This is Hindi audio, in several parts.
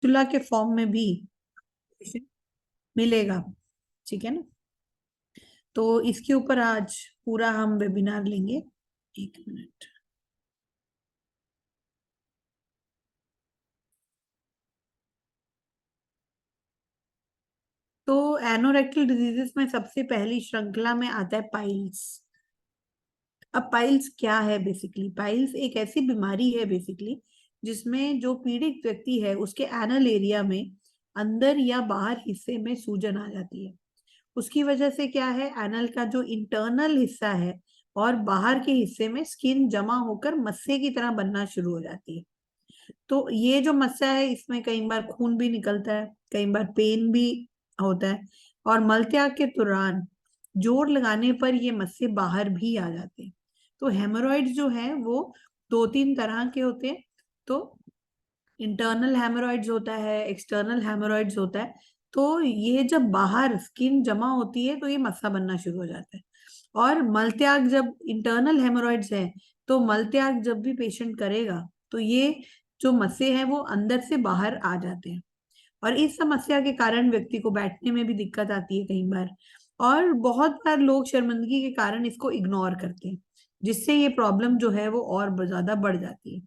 चूल्हा के फॉर्म में भी मिलेगा। ठीक है ना। तो इसके ऊपर आज पूरा हम वेबिनार लेंगे। एक मिनट। तो एनोरेक्टल डिजीजेस में सबसे पहली श्रृंखला में आता है पाइल्स। अब पाइल्स क्या है? बेसिकली पाइल्स एक ऐसी बीमारी है बेसिकली जिसमें जो पीड़ित व्यक्ति है उसके एनल एरिया में अंदर या बाहर हिस्से में सूजन आ जाती है। उसकी वजह से क्या है, एनल का जो इंटरनल हिस्सा है और बाहर के हिस्से में स्किन जमा होकर मस्से की तरह बनना शुरू हो जाती है। तो ये जो मस्सा है इसमें कई बार खून भी निकलता है, कई बार पेन भी होता है, और मलत्याग के दौरान जोर लगाने पर ये मस्से बाहर भी आ जाते हैं। तो हेमोरॉइड्स जो है वो दो तीन तरह के होते हैं। तो इंटरनल हेमोरॉइड्स होता है, एक्सटर्नल हेमोरॉइड्स होता है। तो ये जब बाहर स्किन जमा होती है तो ये मस्सा बनना शुरू हो जाता है। और मलत्याग जब इंटरनल हेमोरॉइड्स है तो मलत्याग जब भी पेशेंट करेगा तो ये जो मस्से हैं वो अंदर से बाहर आ जाते हैं। और इस समस्या के कारण व्यक्ति को बैठने में भी दिक्कत आती है कई बार। और बहुत बार लोग शर्मिंदगी के कारण इसको इग्नोर करते हैं, जिससे ये प्रॉब्लम जो है वो और ज्यादा बढ़ जाती है।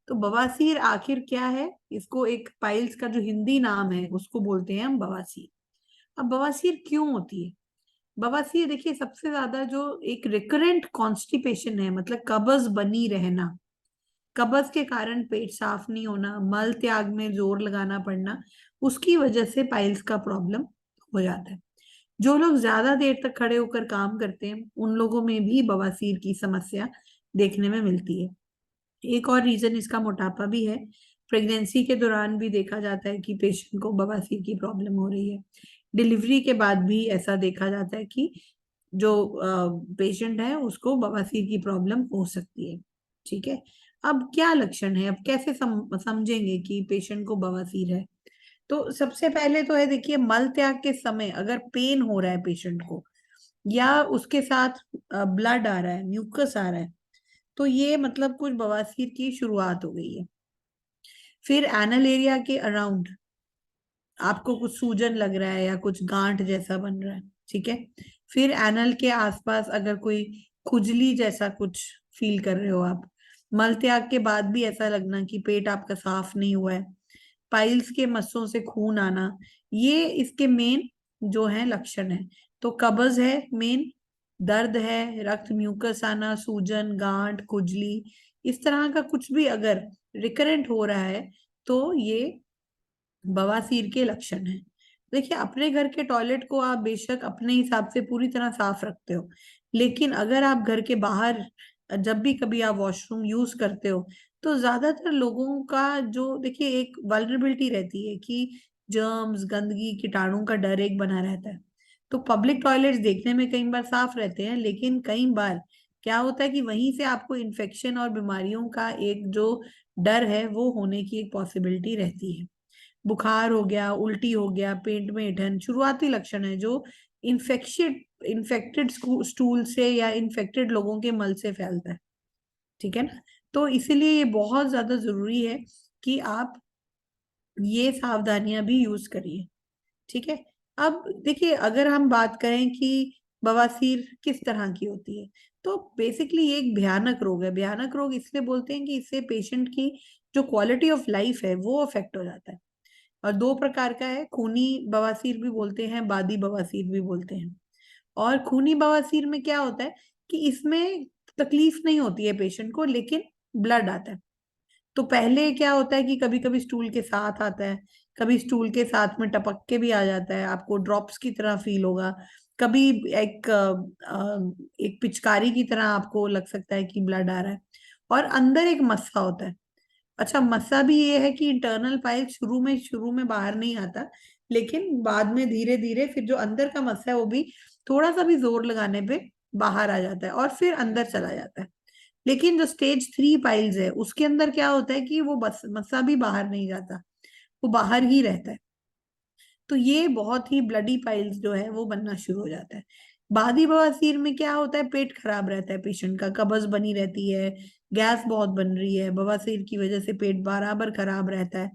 तो बवासीर आखिर क्या है? इसको एक पाइल्स का जो हिंदी नाम है उसको बोलते हैं हम बवासीर। अब बवासीर क्यों होती है? बवासीर देखिए सबसे ज्यादा जो एक रिकरेंट कॉन्स्टिपेशन है, मतलब कब्ज बनी रहना, कब्ज के कारण पेट साफ नहीं होना, मल त्याग में जोर लगाना पड़ना, उसकी वजह से पाइल्स का प्रॉब्लम हो जाता है। जो लोग ज्यादा देर तक खड़े होकर काम करते हैं उन लोगों में भी बवासीर की समस्या देखने में मिलती है। एक और रीजन इसका मोटापा भी है। प्रेगनेंसी के दौरान भी देखा जाता है कि पेशेंट को बवासीर की प्रॉब्लम हो रही है। डिलीवरी के बाद भी ऐसा देखा जाता है कि जो पेशेंट है उसको बवासीर की प्रॉब्लम हो सकती है। ठीक है। अब क्या लक्षण है, अब कैसे समझेंगे कि पेशेंट को बवासीर है? तो सबसे पहले तो है, देखिए मल त्याग के समय अगर पेन हो रहा है पेशेंट को, या उसके साथ ब्लड आ रहा है, म्यूकस आ रहा है, तो ये मतलब कुछ बवासीर की शुरुआत हो गई है। फिर एनल एरिया के अराउंड आपको कुछ सूजन लग रहा है या कुछ गांठ जैसा बन रहा है। ठीक है। फिर एनल के आसपास अगर कोई खुजली जैसा कुछ फील कर रहे हो आप, मल त्याग के बाद भी ऐसा लगना कि पेट आपका साफ नहीं हुआ है, पाइल्स के मस्सों से खून आना, ये इसके मेन जो है लक्षण है। तो कब्ज है मेन, दर्द है, रक्त म्यूकस आना, सूजन, गांठ, खुजली, इस तरह का कुछ भी अगर रिकरेंट हो रहा है तो ये बवासीर के लक्षण हैं। देखिए अपने घर के टॉयलेट को आप बेशक अपने हिसाब से पूरी तरह साफ रखते हो, लेकिन अगर आप घर के बाहर जब भी कभी आप वॉशरूम यूज करते हो तो ज्यादातर लोगों का जो देखिए एक वल्नरेबिलिटी रहती है कि जर्म्स, गंदगी, कीटाणु का डर एक बना रहता है। तो पब्लिक टॉयलेट्स देखने में कई बार साफ रहते हैं, लेकिन कई बार क्या होता है कि वहीं से आपको इन्फेक्शन और बीमारियों का एक जो डर है वो होने की एक पॉसिबिलिटी रहती है। बुखार हो गया, उल्टी हो गया, पेट में ऐंठन शुरुआती लक्षण है जो इन्फेक्टेड स्टूल से या इन्फेक्टेड लोगों के मल से फैलता है। ठीक है ना। तो इसीलिए ये बहुत ज्यादा जरूरी है कि आप ये सावधानियां भी यूज करिए। ठीक है। अब देखिए अगर हम बात करें कि बवासीर किस तरह की होती है, तो बेसिकली ये एक भयानक रोग है। भयानक रोग इसलिए बोलते हैं कि इससे पेशेंट की जो क्वालिटी ऑफ लाइफ है वो अफेक्ट हो जाता है। और दो प्रकार का है, खूनी बवासीर भी बोलते हैं, बादी बवासीर भी बोलते हैं। और खूनी बवासीर में क्या होता है कि इसमें तकलीफ नहीं होती है पेशेंट को, लेकिन ब्लड आता है। तो पहले क्या होता है कि कभी कभी स्टूल के साथ आता है, कभी स्टूल के साथ में टपक के भी आ जाता है, आपको ड्रॉप्स की तरह फील होगा। कभी एक एक पिचकारी की तरह आपको लग सकता है कि ब्लड आ रहा है। और अंदर एक मस्सा होता है। अच्छा, मस्सा भी ये है कि इंटरनल पाइल शुरू में बाहर नहीं आता, लेकिन बाद में धीरे धीरे फिर जो अंदर का मस्सा है वो भी थोड़ा सा भी जोर लगाने पे बाहर आ जाता है और फिर अंदर चला जाता है। लेकिन जो स्टेज 3 पाइल्स है उसके अंदर क्या होता है कि वो बस मस्सा भी बाहर नहीं जाता, वो बाहर ही रहता है। तो ये बहुत ही ब्लडी पाइल्स जो है वो बनना शुरू हो जाता है। बादी बवासीर में क्या होता है, पेट खराब रहता है पेशेंट का, कब्ज बनी रहती है, गैस बहुत बन रही है, बवासीर की वजह से पेट बराबर खराब रहता है।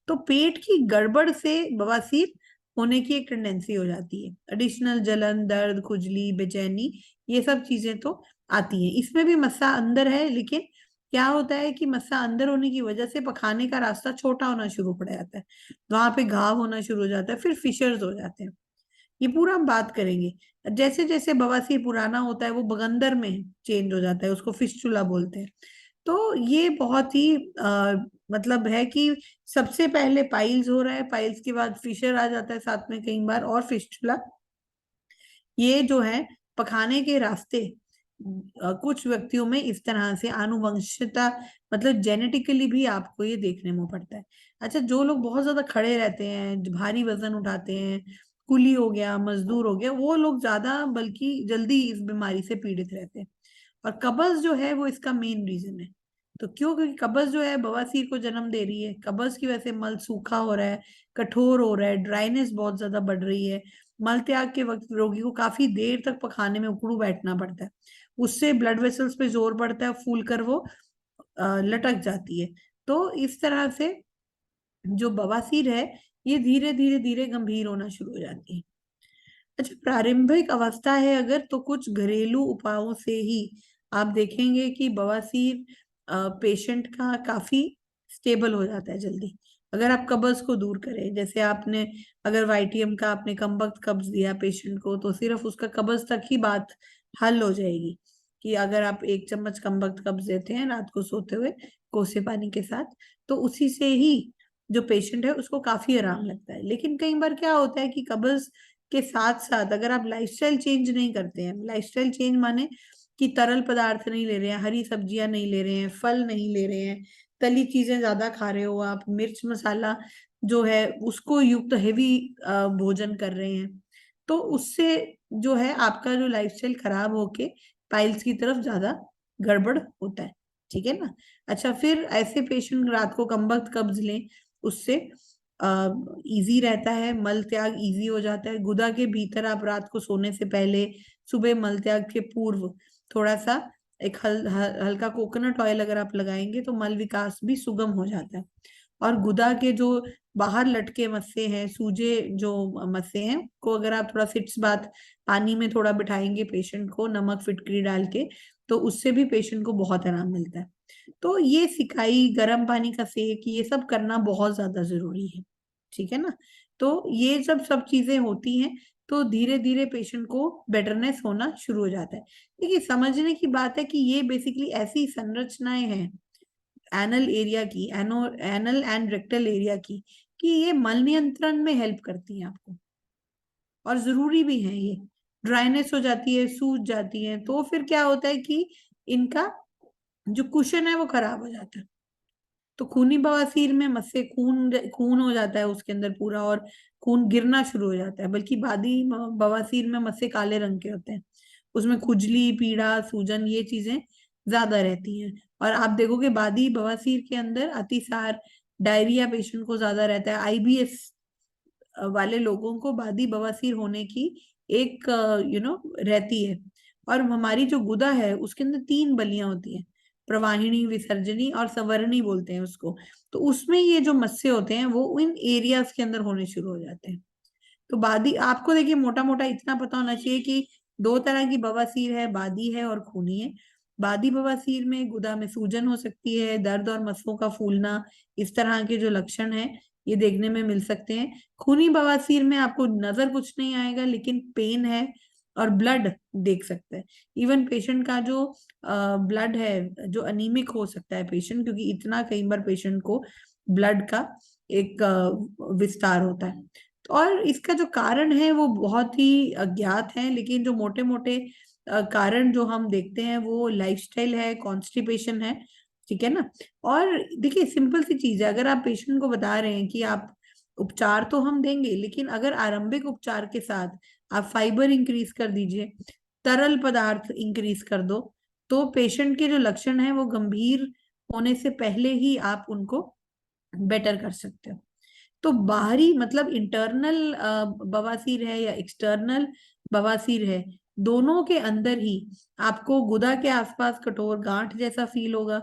तो पेट की गड़बड़ से बवासीर होने की एक टेंडेंसी हो जाती है। एडिशनल जलन, दर्द, खुजली, बेचैनी, ये सब चीजें तो आती हैं। इसमें भी मस्सा अंदर है, लेकिन क्या होता है कि मस्सा अंदर होने की वजह से पखाने का रास्ता छोटा होना शुरू पड़ जाता है, वहां पे घाव होना शुरू हो जाता है, फिर फिशर्स हो जाते हैं। ये पूरा हम बात करेंगे। जैसे जैसे बवासीर पुराना होता है वो बगंदर में चेंज हो जाता है, उसको फिस्टुला बोलते हैं। तो ये बहुत ही मतलब है कि सबसे पहले पाइल्स हो रहा है, पाइल्स के बाद फिशर आ जाता है साथ में कई बार, और फिस्टुला। ये जो है पखाने के रास्ते कुछ व्यक्तियों में इस तरह से आनुवंशिकता, मतलब जेनेटिकली भी आपको ये देखने में पड़ता है। अच्छा, जो लोग बहुत ज्यादा खड़े रहते हैं, जो भारी वजन उठाते हैं, कुली हो गया, मजदूर हो गया, वो लोग ज्यादा बल्कि जल्दी इस बीमारी से पीड़ित रहते हैं। और कब्ज जो है वो इसका मेन रीजन है। तो क्यों? क्योंकि कब्ज जो है बवासीर को जन्म दे रही है। कब्ज की वजह से मल सूखा हो रहा है, कठोर हो रहा है, ड्राइनेस बहुत ज्यादा बढ़ रही है। मल त्याग के वक्त रोगी को काफी देर तक पखाने में उकड़ू बैठना पड़ता है। उससे ब्लड वेसल्स पे जोर पड़ता है, फूल कर वो लटक जाती है। तो इस तरह से जो बवासीर है ये धीरे धीरे धीरे गंभीर होना शुरू हो जाती है। अच्छा, प्रारंभिक अवस्था है अगर, तो कुछ घरेलू उपायों से ही आप देखेंगे कि बवासीर पेशेंट का काफी स्टेबल हो जाता है जल्दी। अगर आप कब्ज को दूर करें, जैसे आपने अगर वाइटियम का आपने कमबख्त कब्ज दिया पेशेंट को, तो सिर्फ उसका कब्ज तक ही बात हल हो जाएगी। कि अगर आप 1 चम्मच कमबख्त कब्ज देते हैं रात को सोते हुए कोसे पानी के साथ, तो उसी से ही जो पेशेंट है उसको काफी आराम लगता है। लेकिन कई बार क्या होता है कि कब्ज के साथ साथ अगर आप लाइफस्टाइल चेंज नहीं करते हैं, लाइफस्टाइल चेंज माने कि तरल पदार्थ नहीं ले रहे हैं, हरी सब्जियां नहीं ले रहे हैं, फल नहीं ले रहे हैं, तली चीजें ज्यादा खा रहे हो आप, मिर्च मसाला जो है उसको युक्त हेवी भोजन कर रहे हैं, तो उससे जो है आपका जो लाइफस्टाइल खराब होके पाइल्स की तरफ ज्यादा गड़बड़ होता है। ठीक है ना? अच्छा, फिर ऐसे पेशेंट रात को कमबख्त कब्ज लें, उससे इजी रहता है, मल त्याग इजी हो जाता है। गुदा के भीतर आप रात को सोने से पहले, सुबह मल त्याग के पूर्व थोड़ा सा एक हल्का कोकोनट ऑयल अगर आप लगाएंगे तो मल विकास भी सुगम हो जाता है। और गुदा के जो बाहर लटके मस्से हैं, सूजे जो मस्से हैं को अगर आप थोड़ा सिट्स बाथ पानी में थोड़ा बिठाएंगे पेशेंट को नमक फिटकरी डाल के, तो उससे भी पेशेंट को बहुत आराम मिलता है। तो ये सिकाई, गर्म पानी का सेक, ये सब करना बहुत ज्यादा जरूरी है। ठीक है ना? तो ये जब सब चीजें होती हैं तो धीरे धीरे पेशेंट को बेटरनेस होना शुरू हो जाता है। देखिए, समझने की बात है कि ये बेसिकली ऐसी संरचनाएं हैं एनल एरिया की, एनल एंड रेक्टल एरिया की, कि ये मल नियंत्रण में हेल्प करती हैं आपको, और जरूरी भी है। ये ड्राइनेस हो जाती है, सूज जाती है, तो फिर क्या होता है कि इनका जो कुशन है वो खराब हो जाता है। तो खूनी बवासीर में मस्से खून खून हो जाता है उसके अंदर पूरा, और खून गिरना शुरू हो जाता है। बल्कि बादी बवासीर में मस्से काले रंग के होते हैं, उसमें खुजली, पीड़ा, सूजन, ये चीजें ज्यादा रहती हैं। और आप देखोगे बादी बवासीर के अंदर अतिसार, डायरिया पेशेंट को ज्यादा रहता है। आईबीएस वाले लोगों को बादी बवासीर होने की एक रहती है। और हमारी जो गुदा है उसके अंदर 3 बलियां होती हैं, प्रवाहिनी, विसर्जनी और सवर्णी बोलते हैं उसको। तो उसमें ये जो मस्से होते हैं वो इन एरियाज के अंदर होने शुरू हो जाते हैं। तो बादी आपको देखिए मोटा मोटा इतना पता होना चाहिए कि 2 तरह की बवासीर है, बादी है और खूनी है। बादी बवासीर में गुदा में सूजन हो सकती है, दर्द और मस्सों का फूलना, इस तरह के जो लक्षण है ये देखने में मिल सकते हैं। खूनी बवासीर में आपको नजर कुछ नहीं आएगा, लेकिन पेन है और ब्लड देख सकते हैं। इवन पेशेंट का जो ब्लड है, जो अनीमिक हो सकता है पेशेंट, क्योंकि इतना कई बार पेशेंट को ब्लड का एक विस्तार होता है। और इसका जो कारण है वो बहुत ही अज्ञात है, लेकिन जो मोटे मोटे कारण जो हम देखते हैं वो लाइफस्टाइल है, कॉन्स्टिपेशन है। ठीक है ना? और देखिए, सिंपल सी चीज है, अगर आप पेशेंट को बता रहे हैं कि आप उपचार तो हम देंगे, लेकिन अगर आरंभिक उपचार के साथ आप फाइबर इंक्रीज कर दीजिए, तरल पदार्थ इंक्रीज कर दो, तो पेशेंट के जो लक्षण है वो गंभीर होने से पहले ही आप उनको बेटर कर सकते हो। तो बाहरी मतलब इंटरनल बवासीर है या एक्सटर्नल बवासीर है, दोनों के अंदर ही आपको गुदा के आसपास कठोर गांठ जैसा फील होगा,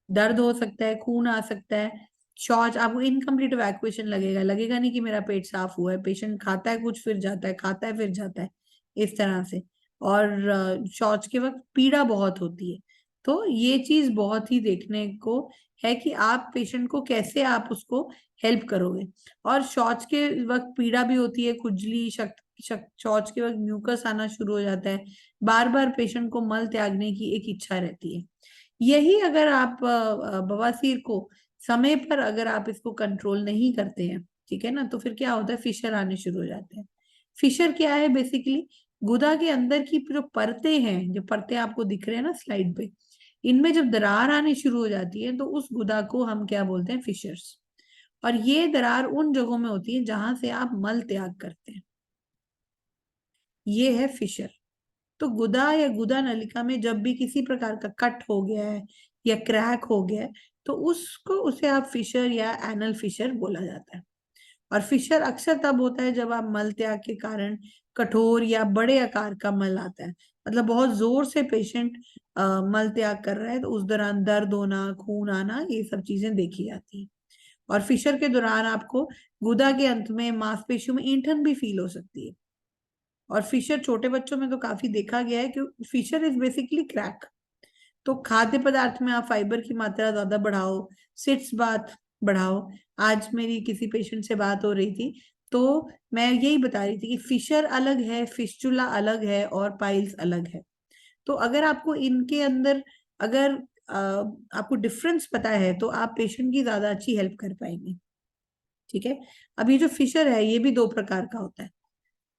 दर्द हो सकता है, खून आ सकता है, शौच, आपको इनकम्प्लीट इवैक्यूएशन लगेगा, लगेगा नहीं कि मेरा पेट साफ हुआ है, पेशेंट खाता है कुछ फिर जाता है, खाता है फिर जाता है, इस तरह से। और शौच के वक्त पीड़ा बहुत होती है। तो ये चीज बहुत ही देखने को है कि आप पेशेंट को कैसे आप उसको हेल्प करोगे। और शौच के वक्त पीड़ा भी होती है, खुजली, शौच के वक्त म्यूकस आना शुरू हो जाता है, बार बार पेशेंट को मल त्यागने की एक इच्छा रहती है। यही अगर आप बवासीर को समय पर अगर आप इसको कंट्रोल नहीं करते हैं, ठीक है ना, तो फिर क्या होता है, फिशर आने शुरू हो जाते हैं। फिशर क्या है बेसिकली, गुदा के अंदर की जो परतें हैं, जो परतें आपको दिख रहे हैं ना स्लाइड पे, इनमें जब दरार आनी शुरू हो जाती है तो उस गुदा को हम क्या बोलते हैं, फिशर्स। और ये दरार उन जगहों में होती है जहां से आप मल त्याग करते हैं, ये है फिशर। तो गुदा या गुदा नलिका में जब भी किसी प्रकार का कट हो गया है या क्रैक हो गया है, तो उसको उसे आप फिशर या एनल फिशर बोला जाता है। और फिशर अक्सर तब होता है जब आप मल त्याग के कारण कठोर या बड़े आकार का मल आता है, मतलब बहुत जोर से पेशेंट मल त्याग कर रहा है, तो उस दौरान दर्द होना, खून आना, ये सब चीजें देखी जाती है। और फिशर के दौरान आपको गुदा के अंत में मांसपेशियों में ऐंठन भी फील हो सकती है। और फिशर छोटे बच्चों में तो काफी देखा गया है कि फिशर इज बेसिकली क्रैक। तो खाद्य पदार्थ में आप फाइबर की मात्रा ज्यादा बढ़ाओ, सिट्स बात बढ़ाओ। आज मेरी किसी पेशेंट से बात हो रही थी, तो मैं यही बता रही थी कि फिशर अलग है, फिस्चुला अलग है और पाइल्स अलग है। तो अगर आपको इनके अंदर अगर आपको डिफरेंस पता है तो आप पेशेंट की ज्यादा अच्छी हेल्प कर पाएंगे। ठीक है। अब ये जो फिशर है ये भी दो प्रकार का होता है।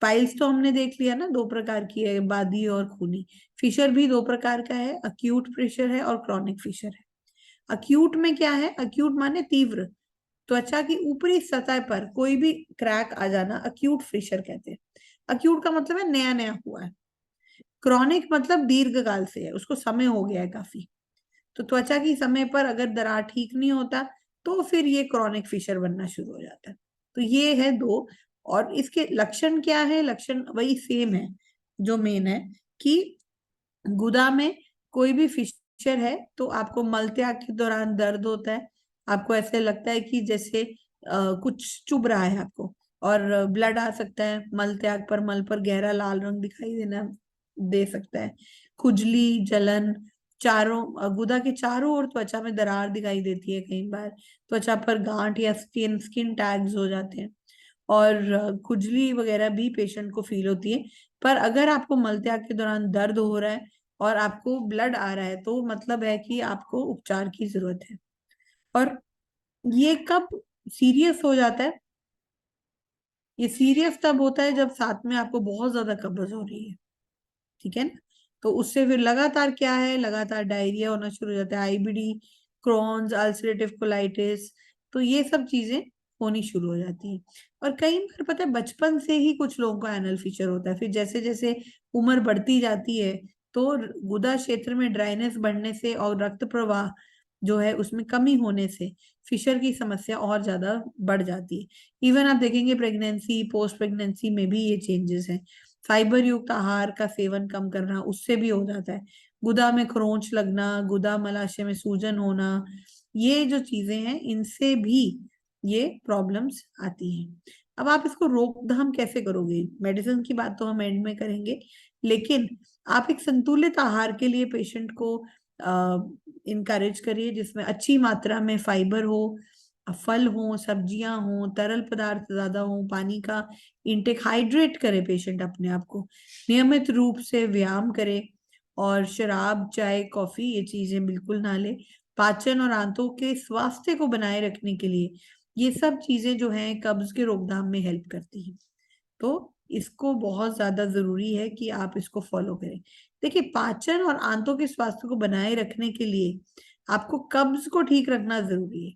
पाइल्स तो हमने देख लिया ना, दो प्रकार की है, बादी और खूनी। फिशर भी दो प्रकार का है, अक्यूट फिशर है और क्रॉनिक फिशर है। अक्यूट में क्या है, अक्यूट माने तीव्र, त्वचा की ऊपरी सतह पर कोई भी क्रैक आ जाना अक्यूट फिशर कहते हैं। अक्यूट का मतलब है नया नया हुआ है। क्रॉनिक मतलब दीर्घ काल से है, उसको समय हो गया है काफी। तो त्वचा की समय पर अगर दरार ठीक नहीं होता तो फिर ये क्रॉनिक फिशर बनना शुरू हो जाता है। तो ये है दो। और इसके लक्षण क्या है, लक्षण वही सेम है जो मेन है, कि गुदा में कोई भी फिशर है तो आपको मल त्याग के दौरान दर्द होता है। आपको ऐसे लगता है कि जैसे कुछ चुभ रहा है आपको, और ब्लड आ सकता है मल त्याग पर, मल पर गहरा लाल रंग दिखाई देना दे सकता है। खुजली, जलन, चारों गुदा के चारों ओर त्वचा में दरार दिखाई देती है, कई बार त्वचा पर गांठ या स्किन स्किन टैग्स हो जाते हैं। और खुजली वगैरह भी पेशेंट को फील होती है। पर अगर आपको मलत्याग के दौरान दर्द हो रहा है और आपको ब्लड आ रहा है तो मतलब है कि आपको उपचार की जरूरत है। और ये कब सीरियस हो जाता है, ये सीरियस तब होता है जब साथ में आपको बहुत ज्यादा कब्ज हो रही है। ठीक है ना। तो उससे फिर लगातार क्या है, लगातार डायरिया होना शुरू हो जाता है, आईबीडी, क्रॉन्स, अल्सरेटिव कोलाइटिस, तो ये सब चीजें होनी शुरू हो जाती है। और कई बार पता है बचपन से ही कुछ लोगों को एनल फीचर होता है, फिर जैसे जैसे उम्र बढ़ती जाती है तो गुदा क्षेत्र में ड्राइनेस बढ़ने से और रक्त प्रवाह जो है उसमें कमी होने से फिशर की समस्या और ज्यादा बढ़ जाती है। इवन आप देखेंगे प्रेगनेंसी, पोस्ट प्रेगनेंसी में भी ये चेंजेस हैं। फाइबर युक्त आहार का सेवन कम करना, उससे भी हो जाता है। गुदा में खरोंच लगना, गुदा मलाशय में सूजन होना, ये जो चीजें हैं इनसे भी ये प्रॉब्लम्स आती हैं। अब आप इसको रोकथाम कैसे करोगे, मेडिसिन की बात तो हम एंड में करेंगे, लेकिन आप एक संतुलित आहार के लिए पेशेंट को इनकरेज करिए जिसमें अच्छी मात्रा में फाइबर हो, फल हो, सब्जियां हो, तरल पदार्थ ज्यादा हो, पानी का इनटेक, हाइड्रेट करे पेशेंट अपने आप को, नियमित रूप से व्यायाम करे, और शराब, चाय, कॉफी ये चीजें बिल्कुल ना ले। पाचन और आंतों के स्वास्थ्य को बनाए रखने के लिए ये सब चीजें जो हैं कब्ज के रोकथाम में हेल्प करती हैं। तो इसको बहुत ज्यादा जरूरी है कि आप इसको फॉलो करें। देखिए, पाचन और आंतों के स्वास्थ्य को बनाए रखने के लिए आपको कब्ज को ठीक रखना जरूरी है।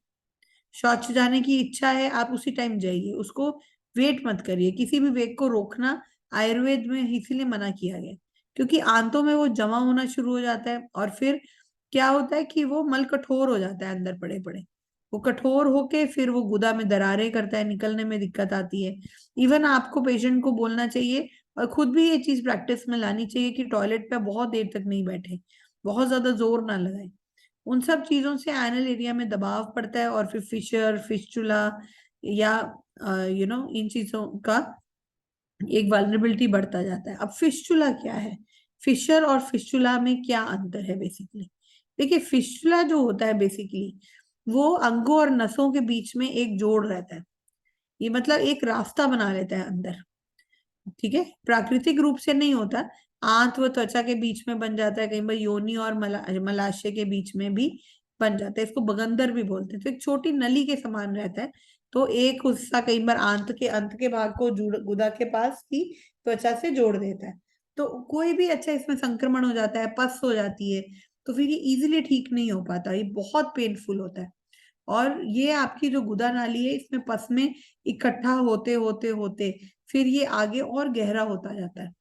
शौच जाने की इच्छा है, आप उसी टाइम जाइए, उसको वेट मत करिए। किसी भी वेग को रोकना आयुर्वेद में इसीलिए मना किया गया, क्योंकि आंतों में वो जमा होना शुरू हो जाता है और फिर क्या होता है कि वो मल कठोर हो जाता है अंदर पड़े पड़े। वो कठोर होके फिर वो गुदा में दरारें करता है, निकलने में दिक्कत आती है। इवन आपको पेशेंट को बोलना चाहिए और खुद भी ये चीज प्रैक्टिस में लानी चाहिए कि टॉयलेट पे बहुत देर तक नहीं बैठे, बहुत ज्यादा जोर ना लगाए। उन सब चीजों से एनल एरिया में दबाव पड़ता है और फिर फिशर, फिस्टुला या इन चीजों का एक वल्नरेबिलिटी बढ़ता जाता है। अब फिस्टुला क्या है, फिशर और फिस्टुला में क्या अंतर है बेसिकली? देखिए, फिस्टुला जो होता है बेसिकली वो अंगों और नसों के बीच में एक जोड़ रहता है, ये मतलब एक रास्ता बना लेता है अंदर, ठीक है। प्राकृतिक रूप से नहीं होता, आंत व त्वचा के बीच में बन जाता है, कई बार योनि और मलाशय के बीच में भी बन जाता है, इसको बगंदर भी बोलते हैं। तो एक छोटी नली के समान रहता है, तो एक हिस्सा कई बार आंत के अंत के भाग को जुड़ गुदा के पास की त्वचा से जोड़ देता है। तो कोई भी अच्छा इसमें संक्रमण हो जाता है, पस हो जाती है, तो फिर ये इजीली ठीक नहीं हो पाता, ये बहुत पेनफुल होता है। और ये आपकी जो गुदा नाली है इसमें पस में इकट्ठा होते होते होते फिर ये आगे और गहरा होता जाता है।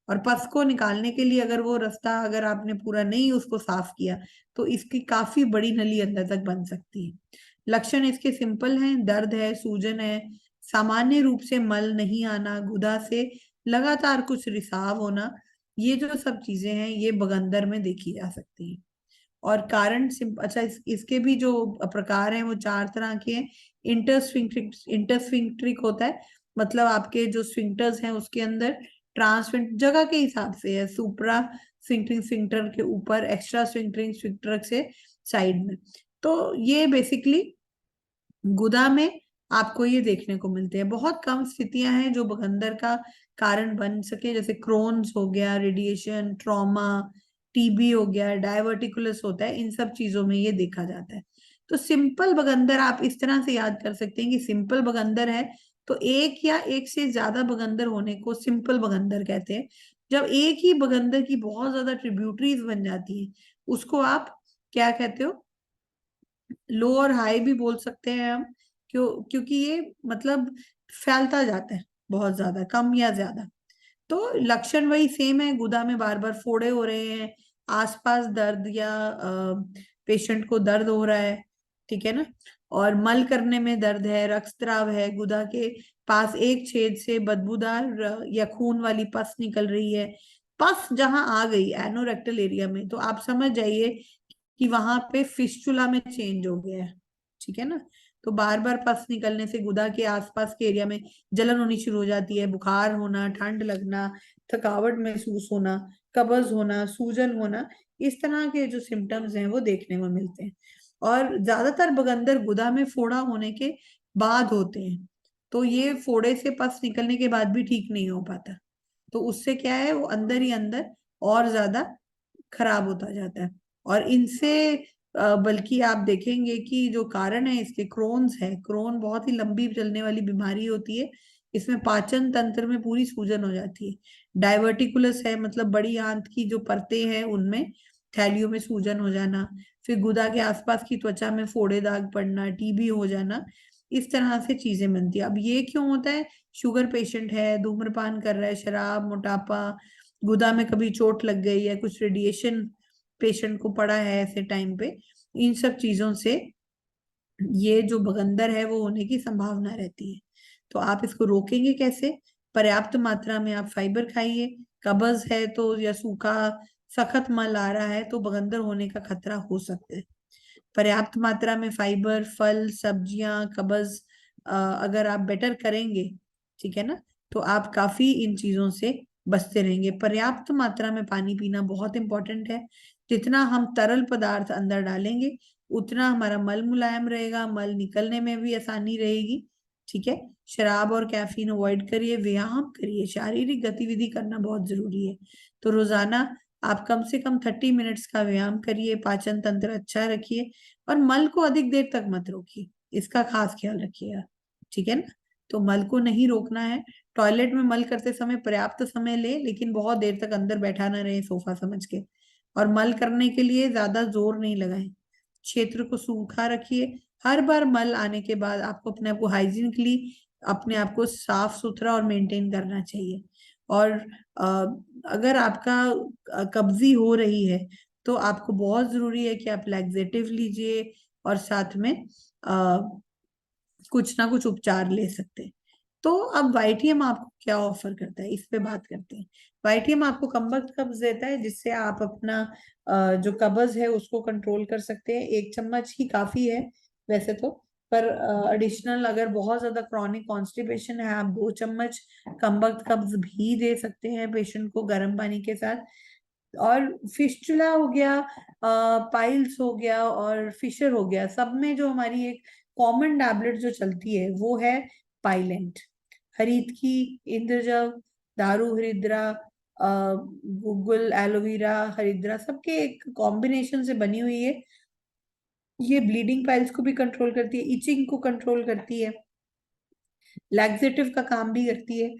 और पस को निकालने के लिए अगर वो रास्ता अगर आपने पूरा नहीं उसको साफ किया तो इसकी काफी बड़ी नली अंदर तक बन सकती है। लक्षण इसके सिंपल हैं, दर्द है, सूजन है, सामान्य रूप से मल नहीं आना, गुदा से लगातार कुछ रिसाव होना, ये जो सब चीजें हैं ये बगंदर में देखी जा सकती है। और कारण अच्छा इसके भी जो प्रकार हैं वो चार तरह के हैं। इंटरस्फिंक्ट्रिक होता है, मतलब आपके जो स्फिंक्टर्स हैं उसके अंदर ट्रांसफिंक्ट जगह के हिसाब से है, सुप्रा स्फिंक्टरिंग स्फिंक्टर के ऊपर, एक्स्ट्रा स्फिंक्टरिंग स्फिंक्टर से साइड में। तो ये बेसिकली गुदा में आपको ये देखने को मिलते हैं। बहुत कम स्थितियां हैं जो बगंदर का कारण बन सके, जैसे क्रोन्स हो गया, रेडिएशन, ट्रॉमा, टीबी हो गया, डायवर्टिकुलस होता है, इन सब चीजों में ये देखा जाता है। तो सिंपल बगंदर आप इस तरह से याद कर सकते हैं कि सिंपल बगंदर है तो एक या एक से ज्यादा बगंदर होने को सिंपल बगंदर कहते हैं। जब एक ही बगंदर की बहुत ज्यादा ट्रिब्यूटरीज बन जाती है उसको आप क्या कहते हो, लो और हाई भी बोल सकते हैं हम। क्योंकि ये मतलब फैलता जाता है बहुत ज्यादा, कम या ज्यादा। तो लक्षण वही सेम है, गुदा में बार बार फोड़े हो रहे हैं, आसपास दर्द या पेशेंट को दर्द हो रहा है, ठीक है ना। और मल करने में दर्द है, रक्तस्राव है, गुदा के पास एक छेद से बदबूदार या खून वाली पस निकल रही है। पस जहां आ गई एनोरेक्टल एरिया में तो आप समझ जाइए कि वहां पे फिस्टुला में चेंज हो गया है, ठीक है ना। तो बार बार पस निकलने से गुदा के आसपास के एरिया में जलन होनी शुरू हो जाती है, बुखार होना, ठंड लगना, थकावट महसूस होना, कब्ज होना, सूजन होना, इस तरह के जो सिम्टम्स हैं वो देखने को मिलते हैं। और ज्यादातर बगंदर गुदा में फोड़ा होने के बाद होते हैं, तो ये फोड़े से पस निकलने के बाद भी ठीक नहीं हो पाता, तो उससे क्या है वो अंदर ही अंदर और ज्यादा खराब होता जाता है। और इनसे बल्कि आप देखेंगे कि जो कारण है इसके क्रोन्स है, क्रोन बहुत ही लंबी चलने वाली बीमारी होती है, इसमें पाचन तंत्र में पूरी सूजन हो जाती है। डायवर्टिकुलस है, मतलब बड़ी आंत की जो परतें हैं उनमें थैलियों में सूजन हो जाना, फिर गुदा के आसपास की त्वचा में फोड़े दाग पड़ना, टीबी हो जाना, इस तरह से चीजें बनती है। अब ये क्यों होता है? शुगर पेशेंट है, धूम्रपान कर रहा है, शराब, मोटापा, गुदा में कभी चोट लग गई है, कुछ रेडिएशन पेशेंट को पड़ा है ऐसे टाइम पे, इन सब चीजों से ये जो बगंदर है वो होने की संभावना रहती है। तो आप इसको रोकेंगे कैसे? पर्याप्त मात्रा में आप फाइबर खाइए। कब्ज है तो या सूखा सख्त मल आ रहा है तो बगंदर होने का खतरा हो सकता है। पर्याप्त मात्रा में फाइबर, फल, सब्जियां, कब्ज अगर आप बेटर करेंगे, ठीक है ना, तो आप काफी इन चीजों से बचते रहेंगे। पर्याप्त मात्रा में पानी पीना बहुत इंपॉर्टेंट है। जितना हम तरल पदार्थ अंदर डालेंगे उतना हमारा मल मुलायम रहेगा, मल निकलने में भी आसानी रहेगी, ठीक है। शराब और कैफीन अवॉइड करिए, व्यायाम करिए, शारीरिक गतिविधि करना बहुत जरूरी है। तो रोजाना आप कम से कम 30 मिनट्स का व्यायाम करिए, पाचन तंत्र अच्छा रखिए और मल को अधिक देर तक मत रोकिए, इसका खास ख्याल रखिएगा, ठीक है ना। तो मल को नहीं रोकना है। टॉयलेट में मल करते समय पर्याप्त समय ले, लेकिन बहुत देर तक अंदर बैठा ना रहे सोफा समझ के। और मल करने के लिए ज्यादा जोर नहीं लगाएं, क्षेत्र को सूखा रखिए। हर बार मल आने के बाद आपको अपने आप को हाइजीनिकली अपने आप को साफ सुथरा और मेंटेन करना चाहिए। और अ, अगर आपका कब्जी हो रही है तो आपको बहुत जरूरी है कि आप लैक्सेटिव लीजिए और साथ में कुछ ना कुछ उपचार ले सकते हैं। तो अब YTM आपको क्या ऑफर करता है, इस पे बात करते हैं। YTM आपको कमबख्त कब्ज देता है, जिससे आप अपना जो कब्ज है उसको कंट्रोल कर सकते हैं। 1 चम्मच ही काफी है वैसे तो, पर एडिशनल अगर बहुत ज्यादा क्रॉनिक कॉन्स्टिपेशन है, आप 2 चम्मच कमबख्त कब्ज भी दे सकते हैं पेशेंट को गर्म पानी के साथ। और फिस्टुला हो गया, पाइल्स हो गया और फिशर हो गया, सब में जो हमारी एक कॉमन टैबलेट जो चलती है वो है पाइलेंट। हरीत की, इंद्रजव, दारू हरिद्रा, गूगल एलोवेरा हरिद्रा, सबके एक कॉम्बिनेशन से बनी हुई है। ये ब्लीडिंग पाइल्स को भी कंट्रोल करती है, इचिंग को कंट्रोल करती है, लैक्सेटिव का काम भी करती है,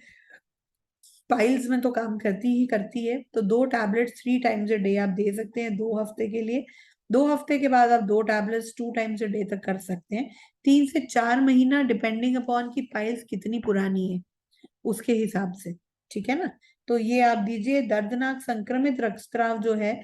पाइल्स में तो काम करती ही करती है। तो 2 टैबलेट्स 3 टाइम्स अ डे आप दे सकते हैं 2 हफ्ते के लिए। 2 हफ्ते के बाद आप 2 टैबलेट्स 2 टाइम्स अ डे तक कर सकते हैं। 3 से 4 महीना डिपेंडिंग अपॉन की पाइल्स कितनी पुरानी है उसके हिसाब से, ठीक है ना। तो ये आप दीजिए। दर्दनाक संक्रमित रक्तस्राव जो है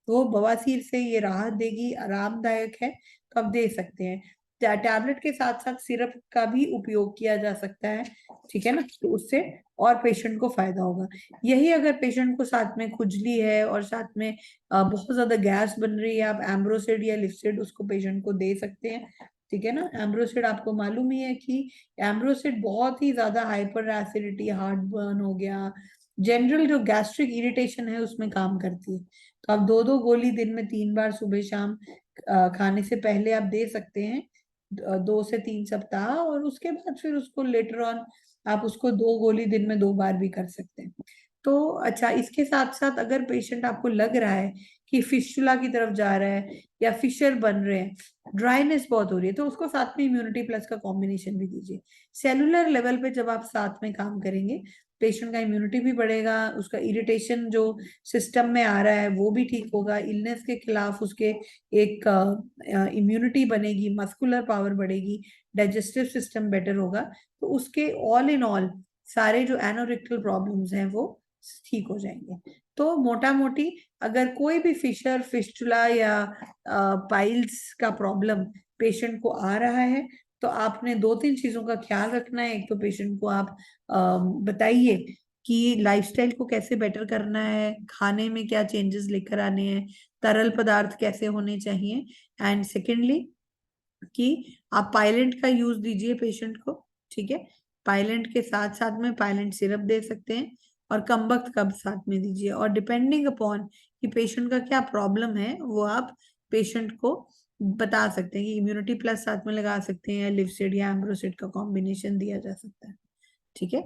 वो बवासीर से ये राहत देगी, आरामदायक है, तो आप दे सकते हैं। टैबलेट के साथ साथ सिरप का भी उपयोग किया जा सकता है, ठीक है ना, तो उससे और पेशेंट को फायदा होगा। यही अगर पेशेंट को साथ में खुजली है और साथ में बहुत ज्यादा गैस बन रही है, आप एम्ब्रोसिड या लिपसिड उसको पेशेंट को दे सकते हैं, ठीक है ना। एम्ब्रोसिड आपको मालूम ही है कि एम्ब्रोसिड बहुत ही ज्यादा हाइपर एसिडिटी, हार्ट बर्न हो गया, जनरल जो गैस्ट्रिक इरिटेशन है उसमें काम करती है। तो आप 2-2 गोली दिन में 3 बार सुबह शाम खाने से पहले आप दे सकते हैं, 2 से 3 सप्ताह, और उसके बाद फिर उसको लेटर ऑन आप उसको 2 गोली दिन में 2 बार भी कर सकते हैं। तो अच्छा, इसके साथ साथ अगर पेशेंट आपको लग रहा है कि फिस्टुला की तरफ जा रहा है या फिशर बन रहे हैं, ड्राइनेस बहुत हो रही है, तो उसको साथ में इम्यूनिटी प्लस का कॉम्बिनेशन भी दीजिए। सेलुलर लेवल पे जब आप साथ में काम करेंगे, पेशेंट का इम्यूनिटी भी बढ़ेगा, उसका इरिटेशन जो सिस्टम में आ रहा है वो भी ठीक होगा, इलनेस के खिलाफ उसके एक इम्यूनिटी बनेगी, मस्कुलर पावर बढ़ेगी, डाइजेस्टिव सिस्टम बेटर होगा। तो उसके ऑल इन ऑल सारे जो एनोरेक्टल प्रॉब्लम्स हैं वो ठीक हो जाएंगे। तो मोटा मोटी अगर कोई भी फिशर, फिस्टुला या पाइल्स का प्रॉब्लम पेशेंट को आ रहा है, तो आपने 2-3 चीजों का ख्याल रखना है। एक तो पेशेंट को आप बताइए कि लाइफस्टाइल को कैसे बेटर करना है, खाने में क्या चेंजेस लेकर आने हैं, तरल पदार्थ कैसे होने चाहिए, एंड सेकेंडली कि आप पाइलेंट का यूज दीजिए पेशेंट को, ठीक है। पाइलेंट के साथ साथ में पाइलेंट सिरप दे सकते हैं, और कमबख्त कब साथ में दीजिए, और डिपेंडिंग अपॉन कि पेशेंट का क्या प्रॉब्लम है वो आप पेशेंट को बता सकते हैं कि इम्यूनिटी प्लस साथ में लगा सकते हैं, या लिवसिड या एम्ब्रोसिड का कॉम्बिनेशन दिया जा सकता है, ठीक है।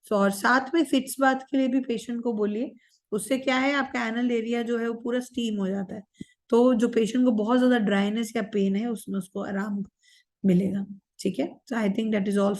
सो और साथ में सिट्स बात के लिए भी पेशेंट को बोलिए। उससे क्या है, आपका एनल एरिया जो है वो पूरा स्टीम हो जाता है, तो जो पेशेंट को बहुत ज्यादा ड्राइनेस या पेन है उसमें उसको आराम मिलेगा, ठीक है। So I think that is all.